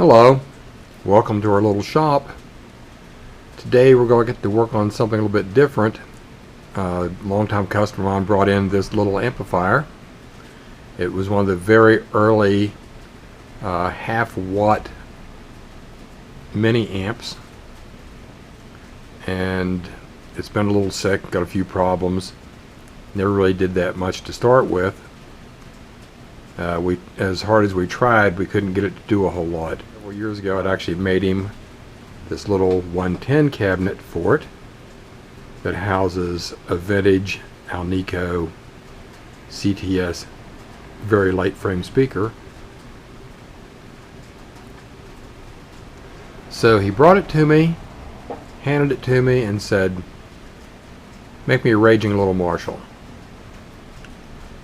Hello, welcome to our little shop. Today we're going to get to work on something a little bit different. A long-time customer of mine brought in this little amplifier. It was one of the very early half-watt mini amps, and it's been a little sick, got a few problems. Never really did that much to start with. As hard as we tried, we couldn't get it to do a whole lot. Several years ago, I'd actually made him this little 110 cabinet for it that houses a vintage Alnico CTS very light frame speaker. So he brought it to me, handed it to me, and said, "Make me a raging little Marshall."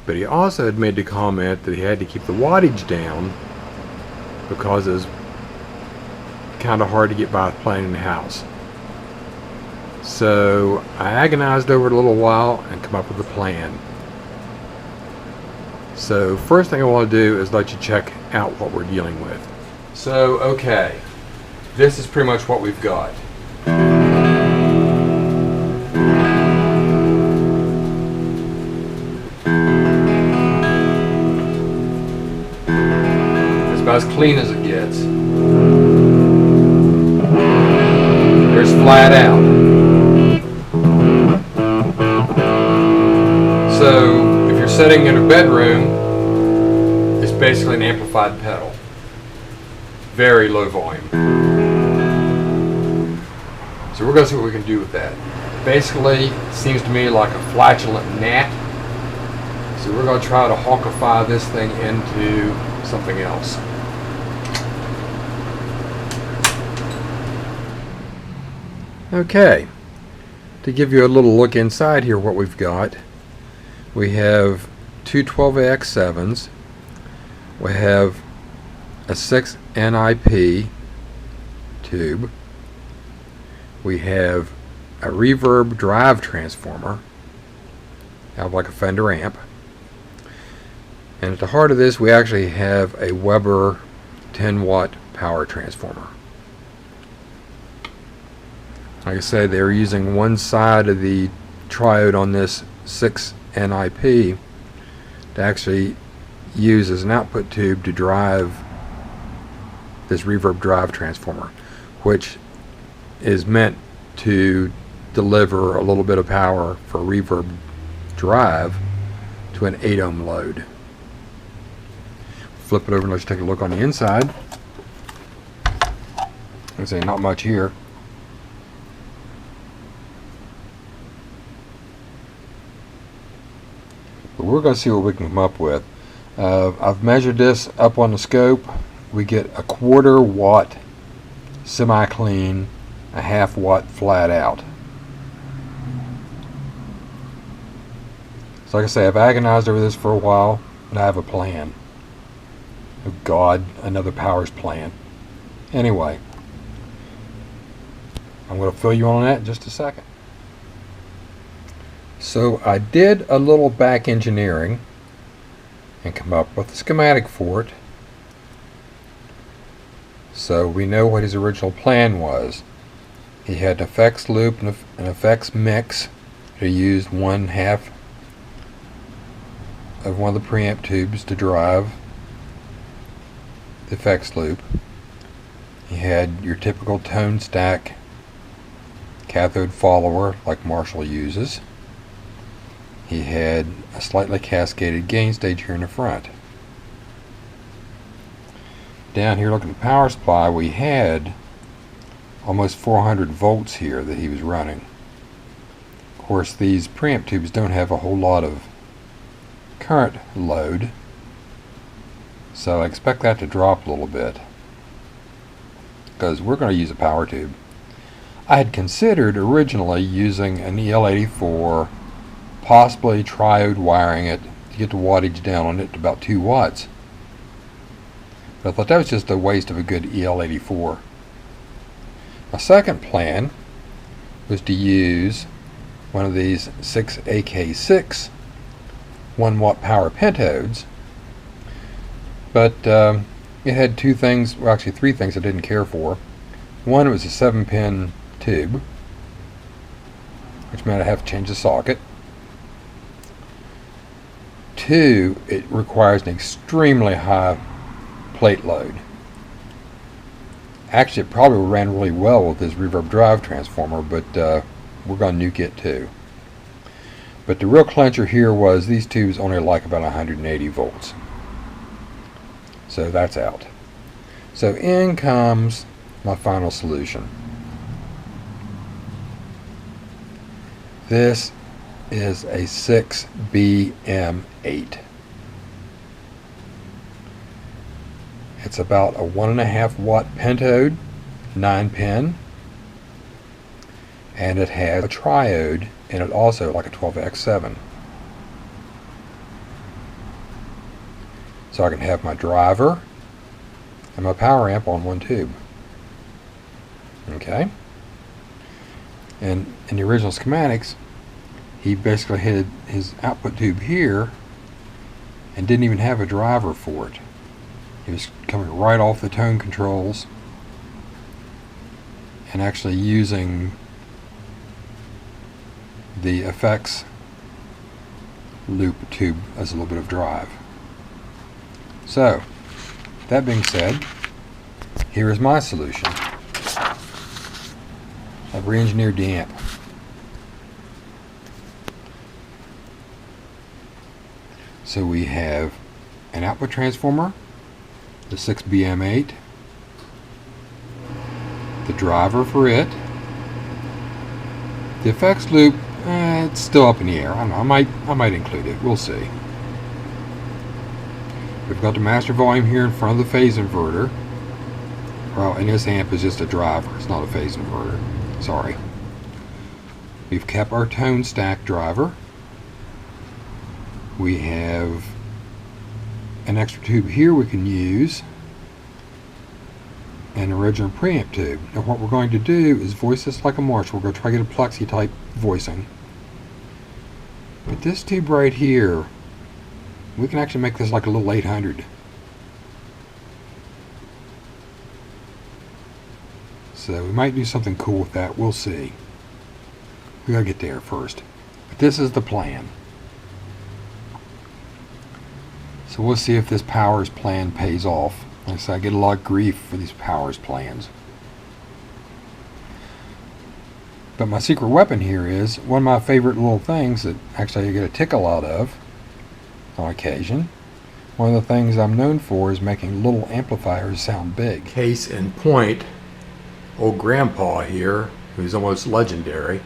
But he also had made the comment that he had to keep the wattage down because it's kind of hard to get by playing in the house. So I agonized over it a little while and come up with a plan. So first thing I want to do is let you check out what we're dealing with. So okay, this is pretty much what we've got. About as clean as it gets. There's flat out. So if you're sitting in a bedroom, it's basically an amplified pedal. Very low volume. So we're going to see what we can do with that. Basically, it seems to me like a flatulent gnat. So we're going to try to hawkify this thing into something else. Okay, to give you a little look inside here, what we've got, we have two 12AX7s, we have a 6 NIP tube, we have a reverb drive transformer, kind of like a Fender amp, and at the heart of this we actually have a Weber 10-watt power transformer. Like I said, they're using one side of the triode on this 6 NIP to actually use as an output tube to drive this reverb drive transformer, which is meant to deliver a little bit of power for reverb drive to an 8 ohm load. Flip it over and let's take a look on the inside. Let's say not much here. But we're going to see what we can come up with. I've measured this up on the scope. We get a 1/4 watt semi-clean, a 1/2 watt flat out. So like I say, I've agonized over this for a while, but I have a plan. Oh God, another powers plan. Anyway, I'm going to fill you on that in just a second. So I did a little back engineering and come up with a schematic for it. So we know what his original plan was. He had an effects loop and an effects mix. He used 1/2 of one of the preamp tubes to drive the effects loop. He had your typical tone stack cathode follower like Marshall uses. He had a slightly cascaded gain stage here in the front. Down here looking at the power supply, we had almost 400 volts here that he was running. Of course, these preamp tubes don't have a whole lot of current load, so I expect that to drop a little bit because we're going to use a power tube. I had considered originally using an EL84, possibly triode wiring it to get the wattage down on it to about 2 watts. But I thought that was just a waste of a good EL84. My second plan was to use one of these 6AK6 1 watt power pentodes, but it had two things, well actually three things I didn't care for. One, it was a 7-pin tube, which meant I'd have to change the socket. Two, it requires an extremely high plate load. Actually, it probably ran really well with this reverb drive transformer, but we're going to nuke it too. But the real clincher here was these tubes only like about 180 volts. So that's out. So in comes my final solution. This is a 6BM8. It's about a 1.5 watt pentode, 9-pin, and it has a triode in it also, like a 12X7. So I can have my driver and my power amp on one tube. Okay? And in the original schematics, he basically had his output tube here and didn't even have a driver for it. He was coming right off the tone controls and actually using the effects loop tube as a little bit of drive. So, that being said, here is my solution. I've re-engineered the amp. So we have an output transformer, the 6BM8, the driver for it, the effects loop, it's still up in the air. I don't know, I might include it. We'll see. We've got the master volume here in front of the phase inverter. Well, and this amp is just a driver. It's not a phase inverter. Sorry. We've kept our tone stack driver. We have an extra tube here we can use, and an original preamp tube. Now what we're going to do is voice this like a Marshall. We're going to try to get a plexi type voicing. But this tube right here, we can actually make this like a little 800. So we might do something cool with that. We'll see. We gotta get there first. But this is the plan. So we'll see if this powers plan pays off. Like I said, I get a lot of grief for these powers plans. But my secret weapon here is one of my favorite little things that actually I get a tickle out of on occasion. One of the things I'm known for is making little amplifiers sound big. Case in point, old grandpa here, who's almost legendary.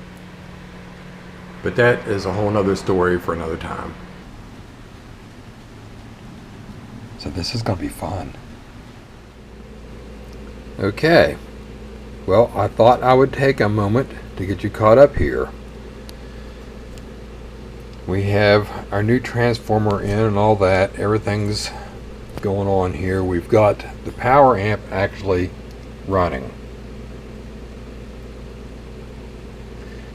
But that is a whole nother story for another time. So this is going to be fun. Okay. Well, I thought I would take a moment to get you caught up here. We have our new transformer in and all that. Everything's going on here. We've got the power amp actually running.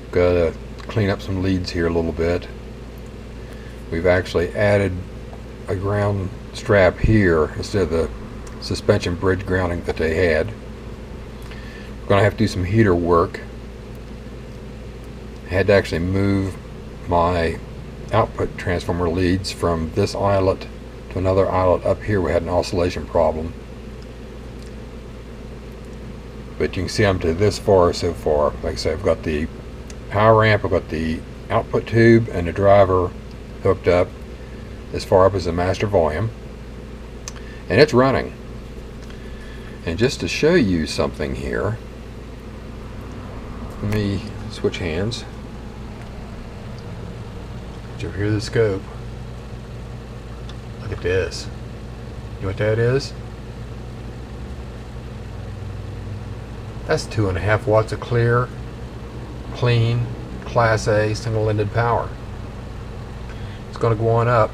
Got to clean up some leads here a little bit. We've actually added a ground strap here instead of the suspension bridge grounding that they had. We're going to have to do some heater work. I had to actually move my output transformer leads from this eyelet to another eyelet up here. We had an oscillation problem. But you can see I'm to this far so far. Like I said, I've got the power amp, I've got the output tube and the driver hooked up as far up as the master volume. And it's running. And just to show you something here, let me switch hands. Did you hear the scope? Look at this. You know what that is? That's 2.5 watts of clear, clean, Class A, single-ended power. It's going to go on up,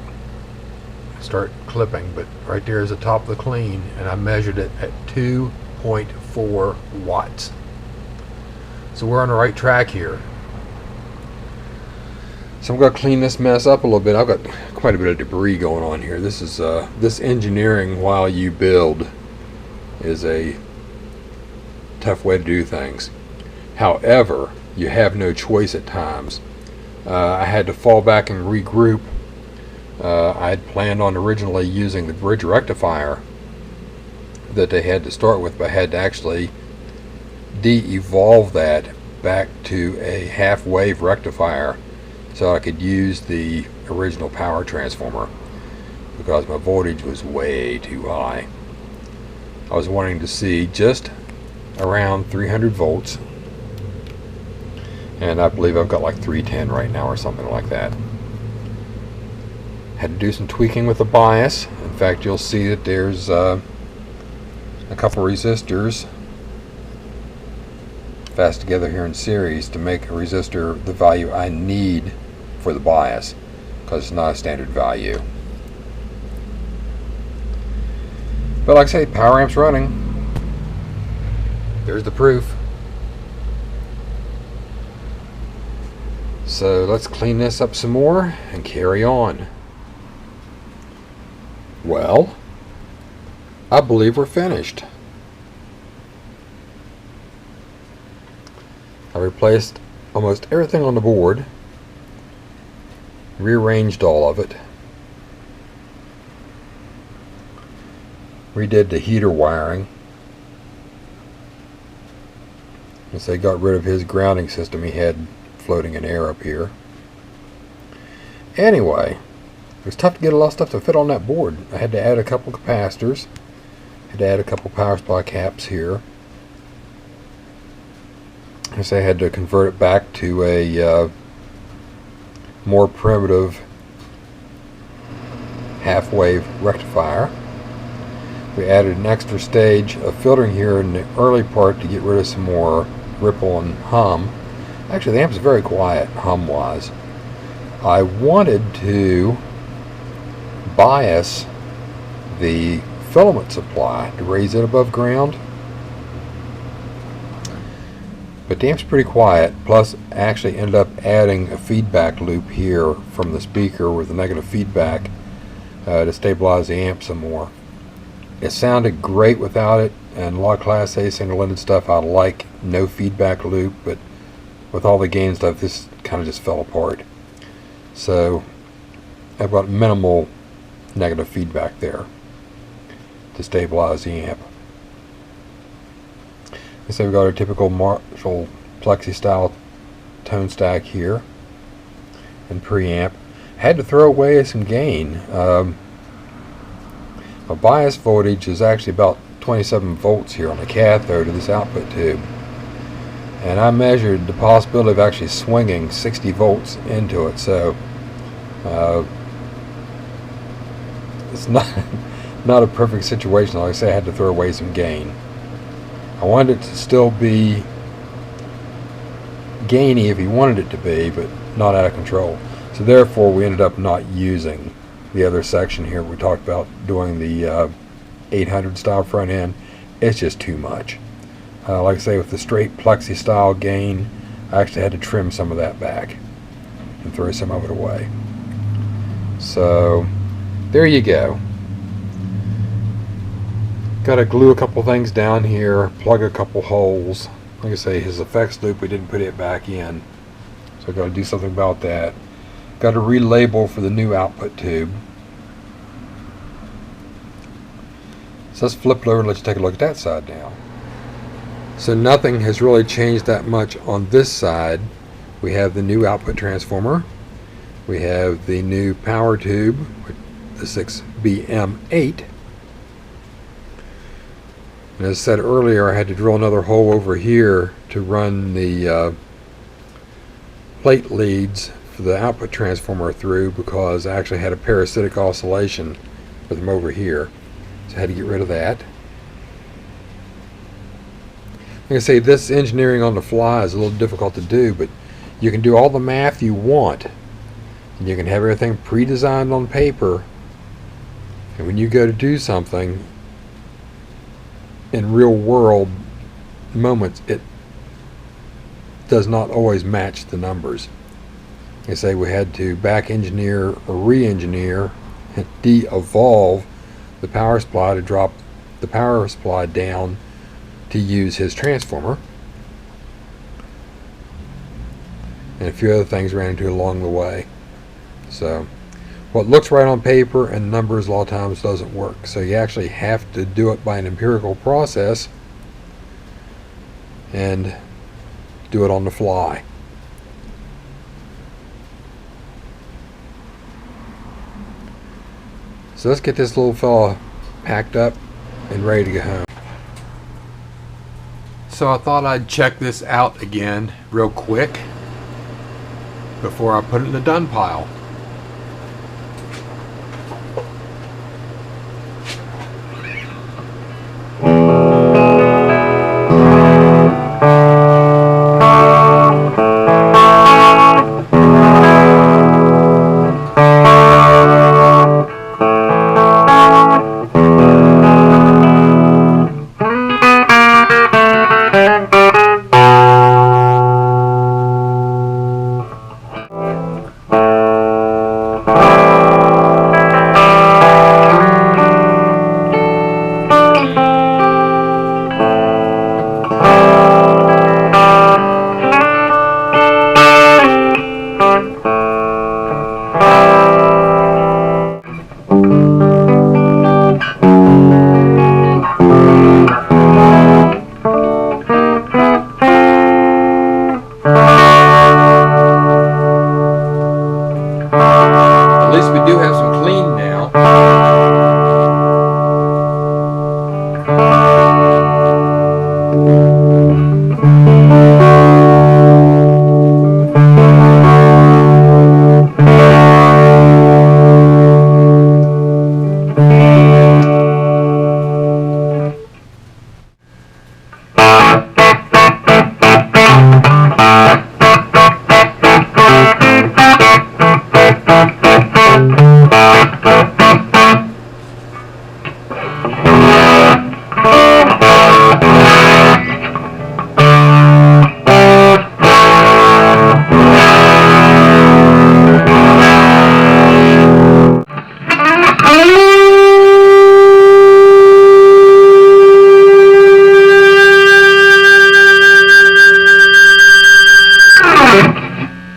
start clipping, but right there is the top of the clean, and I measured it at 2.4 watts. So we're on the right track here. So I'm going to clean this mess up a little bit. I've got quite a bit of debris going on here. This is this engineering while you build is a tough way to do things. However, you have no choice at times. I had to fall back and regroup. I had planned on originally using the bridge rectifier that they had to start with, but I had to actually de-evolve that back to a half-wave rectifier so I could use the original power transformer because my voltage was way too high. I was wanting to see just around 300 volts, and I believe I've got like 310 right now or something like that. Had to do some tweaking with the bias. In fact, you'll see that there's a couple resistors fast together here in series to make a resistor the value I need for the bias, because it's not a standard value. But like I say, power amp's running. There's the proof. So let's clean this up some more and carry on. Well, I believe we're finished. I replaced almost everything on the board, rearranged all of it, redid the heater wiring, as they got rid of his grounding system he had floating in air up here. Anyway, it was tough to get a lot of stuff to fit on that board. I had to add a couple capacitors, had to add a couple power supply caps here. I say I had to convert it back to a more primitive half-wave rectifier. We added an extra stage of filtering here in the early part to get rid of some more ripple and hum. Actually, the amp is very quiet hum-wise. I wanted to bias the filament supply to raise it above ground, but the amp's pretty quiet. Plus, I actually ended up adding a feedback loop here from the speaker with the negative feedback to stabilize the amp some more. It sounded great without it, and a lot of Class A single-ended stuff I like no feedback loop, but with all the gain stuff, this kind of just fell apart. So I've got minimal negative feedback there to stabilize the amp. So we've got our typical Marshall Plexi style tone stack here and preamp. Had to throw away some gain. My bias voltage is actually about 27 volts here on the cathode of this output tube, and I measured the possibility of actually swinging 60 volts into it, so it's not a perfect situation. Like I say, I had to throw away some gain. I wanted it to still be gainy if you wanted it to be, but not out of control. So therefore we ended up not using the other section here. We talked about doing the 800 style front end. It's just too much. Like I say, with the straight Plexi style gain, I actually had to trim some of that back and throw some of it away. So there you go. Got to glue a couple things down here, plug a couple holes. Like I say, his effects loop, we didn't put it back in, so I got to do something about that. Got to relabel for the new output tube. So let's flip it over and let's take a look at that side now. So nothing has really changed that much on this side. We have the new output transformer. We have the new power tube, the 6BM8. And as I said earlier, I had to drill another hole over here to run the plate leads for the output transformer through, because I actually had a parasitic oscillation with them over here. So I had to get rid of that. Like I say, this engineering on the fly is a little difficult to do, but you can do all the math you want, and you can have everything pre-designed on paper, and when you go to do something in real world moments, it does not always match the numbers. Like I say, we had to back engineer or re-engineer and de-evolve the power supply to drop the power supply down to use his transformer. And a few other things ran into along the way. So what looks right on paper and numbers a lot of times doesn't work. So you actually have to do it by an empirical process and do it on the fly. So let's get this little fella packed up and ready to go home. So I thought I'd check this out again real quick before I put it in the done pile.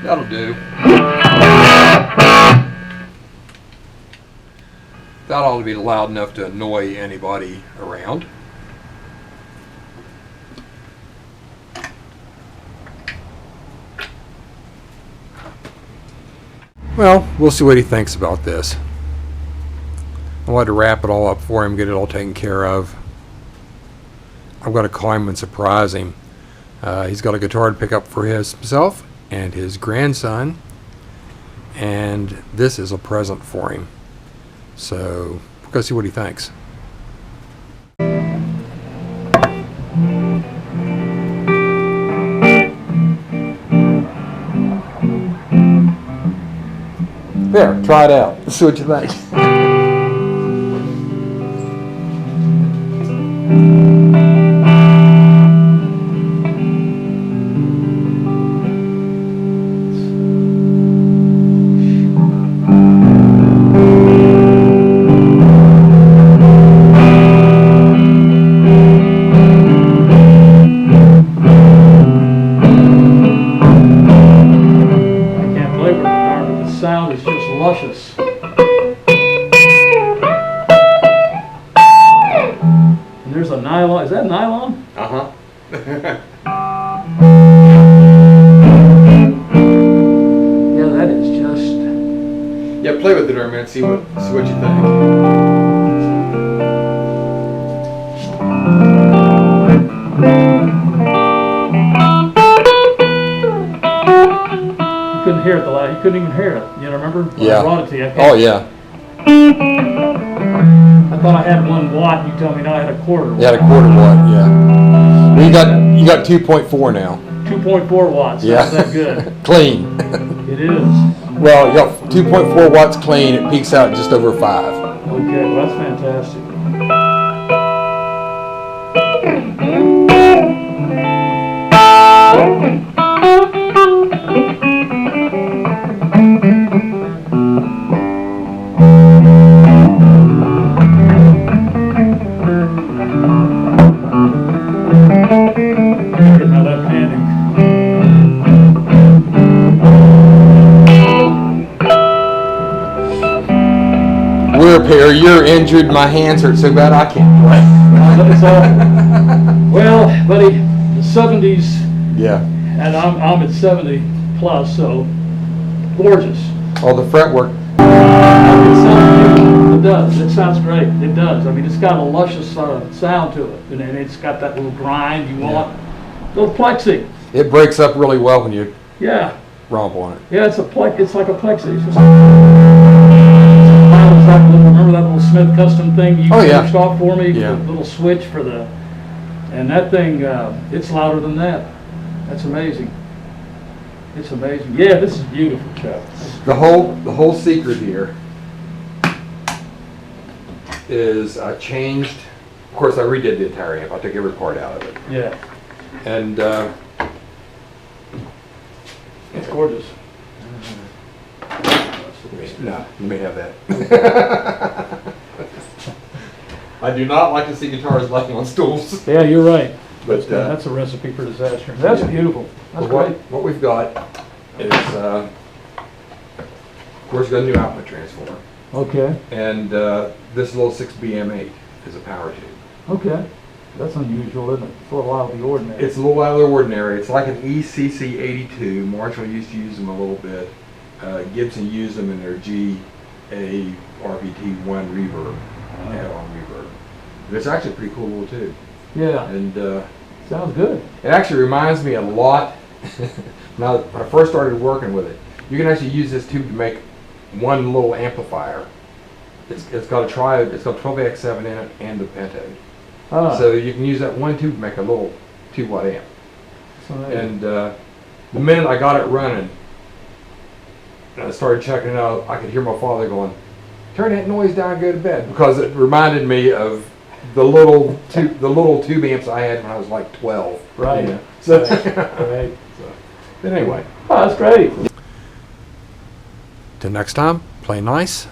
That'll do. That ought to be loud enough to annoy anybody around. Well, we'll see what he thinks about this. I wanted to wrap it all up for him, get it all taken care of. I'm going to call him and surprise him. He's got a guitar to pick up for himself and his grandson, and this is a present for him. So we'll go see what he thinks. There, try it out. Let's see what you think. Sound is just luscious. And there's a nylon. Is that nylon? Uh-huh. Yeah, that is just. Yeah, play with it for a minute. See what you think. Couldn't hear it the last. You couldn't even hear it. You know, remember? When Yeah. I brought it to you. Oh yeah. I thought I had 1 watt. And you told me now I had a quarter. You had a quarter watt. Yeah. Well, you got 2.4 now. 2.4 watts. Yeah. How's that good? Clean. It is. Well, you got 2.4 watts clean. It peaks out just over 5. Okay, well that's fantastic. repair. You're injured. My hands hurt so bad I can't play. It's all, well, buddy, the 70s, Yeah. and I'm at 70 plus, so gorgeous. All the fretwork. It sounds beautiful. It does. It sounds great. It does. I mean, it's got a luscious sound to it, and it's got that little grind you want. Little plexi. It breaks up really well when you Yeah. romp on it. Yeah, it's like a plexi. It's just, remember that little Smith custom thing you finished off for me? Yeah. The little switch for the, and that thing, it's louder than that. That's amazing. It's amazing. Yeah, this is beautiful, Chuck. The whole secret here is I changed. Of course, I redid the entire amp. I took every part out of it, Yeah, and it's gorgeous. no, you may have that. I do not like to see guitars laying on stools. Yeah, you're right. But That's a recipe for disaster. That's beautiful. That's what, great. what we've got is, of course, we've got a new output transformer, Okay, and this little 6BM8 is a power tube. okay. That's unusual, isn't it? It's a little out of the ordinary. It's a little out of the ordinary. It's like an ECC82. Marshall used to use them a little bit. Gibson used them in their GA RVT1 reverb, add-on reverb. But it's actually a pretty cool little tube. Yeah, And sounds good. it actually reminds me a lot, now when I first started working with it, you can actually use this tube to make one little amplifier. It's got a 12AX7 in it and a pentode. Ah, So you can use that one tube to make a little 2-watt amp. so there you And the minute I got it running, and I started checking it out, I could hear my father going, "Turn that noise down and go to bed," because it reminded me of the little tube amps I had when I was like 12. go. Right. You know? So, Right. but anyway, Oh, that's great. till next time, play nice,